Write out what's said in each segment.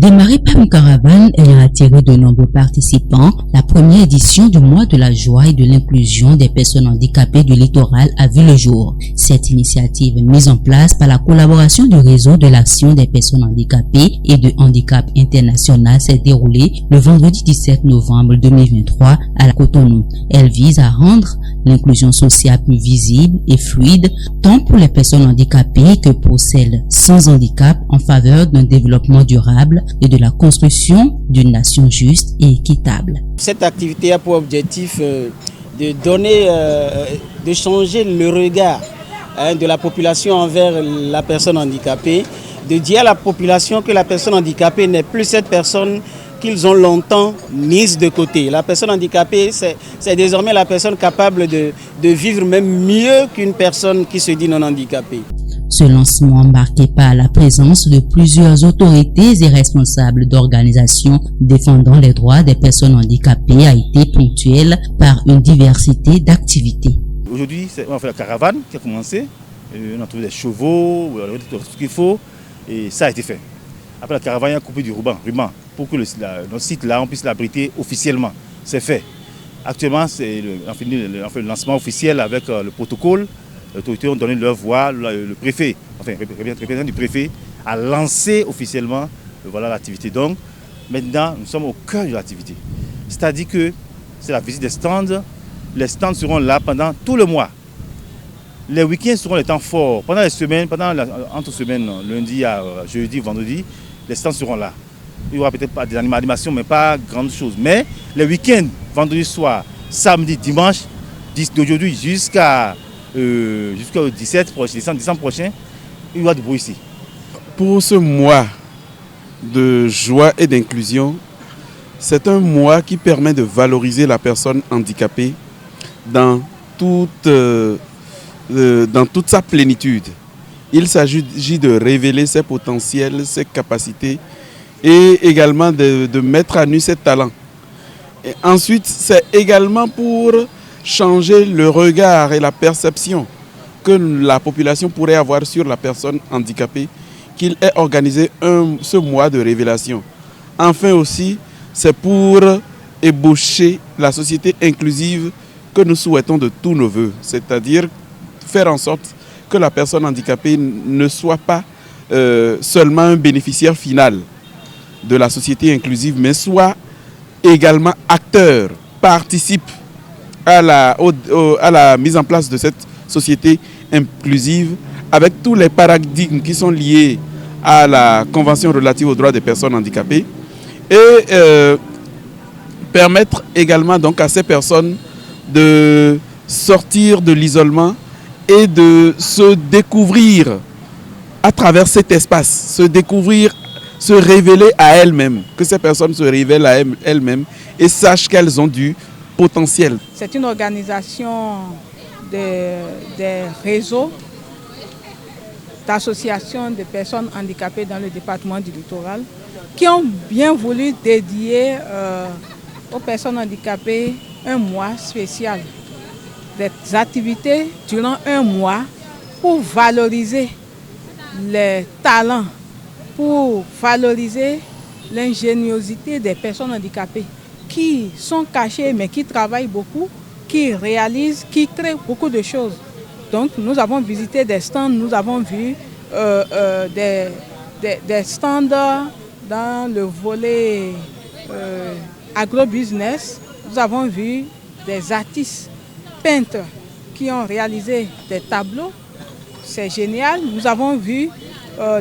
Démarrée par une caravane ayant attiré de nombreux participants, la première édition du mois de la joie et de l'inclusion des personnes handicapées du littoral a vu le jour. Cette initiative mise en place par la collaboration du réseau de l'action des personnes handicapées et de handicap international s'est déroulée le vendredi 17 novembre 2023 à la Cotonou. Elle vise à rendre l'inclusion sociale plus visible et fluide, tant pour les personnes handicapées que pour celles sans handicap, en faveur d'un développement durable et de la construction d'une nation juste et équitable. Cette activité a pour objectif de donner, de changer le regard de la population envers la personne handicapée, de dire à la population que la personne handicapée n'est plus cette personne qu'ils ont longtemps mise de côté. La personne handicapée, c'est désormais la personne capable de vivre même mieux qu'une personne qui se dit non handicapée. Ce lancement, marqué par la présence de plusieurs autorités et responsables d'organisations défendant les droits des personnes handicapées, a été ponctuel par une diversité d'activités. Aujourd'hui, on a fait la caravane qui a commencé. On a trouvé des chevaux, tout ce qu'il faut, et ça a été fait. Après la caravane, il y a coupé du ruban pour que notre site-là, on puisse l'abriter officiellement. C'est fait. Actuellement, on a fait le lancement officiel avec le protocole. Les autorités ont donné leur voix, le préfet, enfin le représentant du préfet a lancé officiellement l'activité. Donc maintenant, nous sommes au cœur de l'activité. C'est-à-dire que c'est la visite des stands. Les stands seront là pendant tout le mois. Les week-ends seront les temps forts. Pendant les semaines, entre semaines, lundi à jeudi, vendredi, les stands seront là. Il y aura peut-être pas des animations, mais pas grande chose. Mais les week-ends, vendredi soir, samedi, dimanche, d'aujourd'hui jusqu'au 17 décembre prochain, il y aura du bruit ici. Pour ce mois de joie et d'inclusion, c'est un mois qui permet de valoriser la personne handicapée dans toute sa plénitude. Il s'agit de révéler ses potentiels, ses capacités et également de mettre à nu ses talents. Et ensuite, c'est également pour changer le regard et la perception que la population pourrait avoir sur la personne handicapée, qu'il ait organisé ce mois de révélation. Enfin aussi, c'est pour ébaucher la société inclusive que nous souhaitons de tous nos voeux, c'est-à-dire faire en sorte que la personne handicapée ne soit pas seulement un bénéficiaire final de la société inclusive, mais soit également acteur, participe à la mise en place de cette société inclusive avec tous les paradigmes qui sont liés à la Convention relative aux droits des personnes handicapées et permettre également donc à ces personnes de sortir de l'isolement et de se découvrir à travers cet espace, se découvrir, se révéler à elles-mêmes, que ces personnes se révèlent à elles-mêmes et sachent qu'elles ont du potentiel. C'est une organisation des réseaux d'associations de personnes handicapées dans le département du littoral qui ont bien voulu dédier aux personnes handicapées un mois spécial. Des activités durant un mois pour valoriser les talents, pour valoriser l'ingéniosité des personnes handicapées qui sont cachées mais qui travaillent beaucoup, qui réalisent, qui créent beaucoup de choses. Donc nous avons visité des stands, nous avons vu des stands dans le volet agrobusiness, nous avons vu des artistes peintres qui ont réalisé des tableaux, c'est génial. Nous avons vu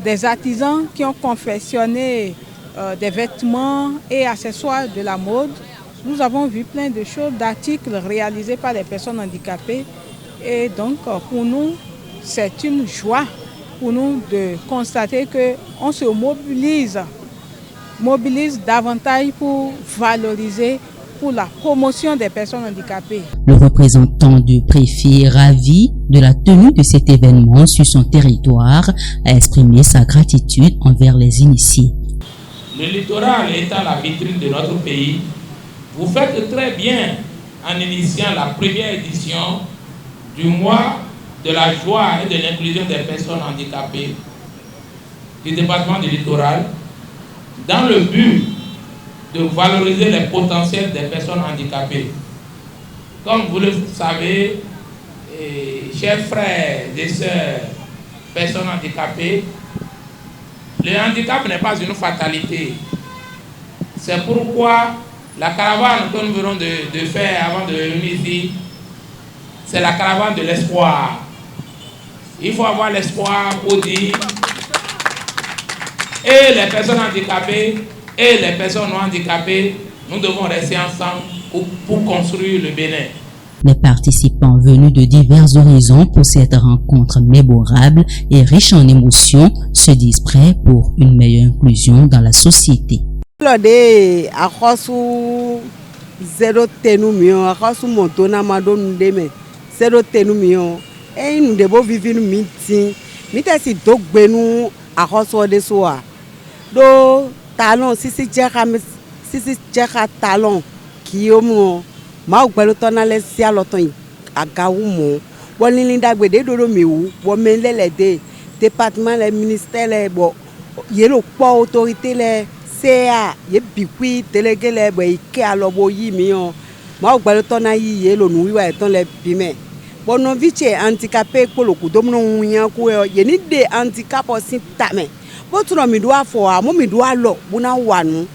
des artisans qui ont confectionné des vêtements et accessoires de la mode. Nous avons vu plein de choses, d'articles réalisés par les personnes handicapées. Et donc, pour nous, c'est une joie pour nous de constater qu'on se mobilise davantage pour valoriser, pour la promotion des personnes handicapées. Le représentant du préfet, ravi de la tenue de cet événement sur son territoire, a exprimé sa gratitude envers les initiés. Le littoral étant la vitrine de notre pays, vous faites très bien en initiant la première édition du mois de la joie et de l'inclusion des personnes handicapées du département du littoral dans le but de valoriser les potentiels des personnes handicapées. Comme vous le savez, chers frères et sœurs, personnes handicapées, le handicap n'est pas une fatalité. C'est pourquoi la caravane que nous venons de faire avant de venir ici, c'est la caravane de l'espoir. Il faut avoir l'espoir pour dire et les personnes handicapées et les personnes non handicapées, nous devons rester ensemble pour construire le Bénin. Les participants venus de divers horizons pour cette rencontre mémorable et riche en émotions se disent prêts pour une meilleure inclusion dans la société. Ma gbelo tona le sia loton agawu mo wonlin dagbede dodo mewu wo menlele de département le ministère le bo yelo po autorité le CA ye bikui délégué le bo ike alobo yi mi on ma gbelo tona yi yelo nu wiwa eton le bime bono viche handicapé poloku domno nyan ko ye ni de handicap o sin tame bo tuno mi do afo a mo mi do alo buna wanu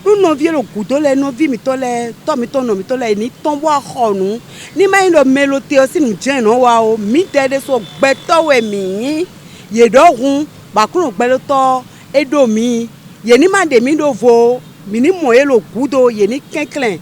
nous non viens le couteau les non vi mi tole to mi to no mi tole ni tombo axonu ni ma ndo melote aussi nous dien no wa o mi dede so gbeto we mi ye do hun ba kun gbeloto edo mi ye ni ma de mi do vo mi ni moye lo couteau ye ni kenklen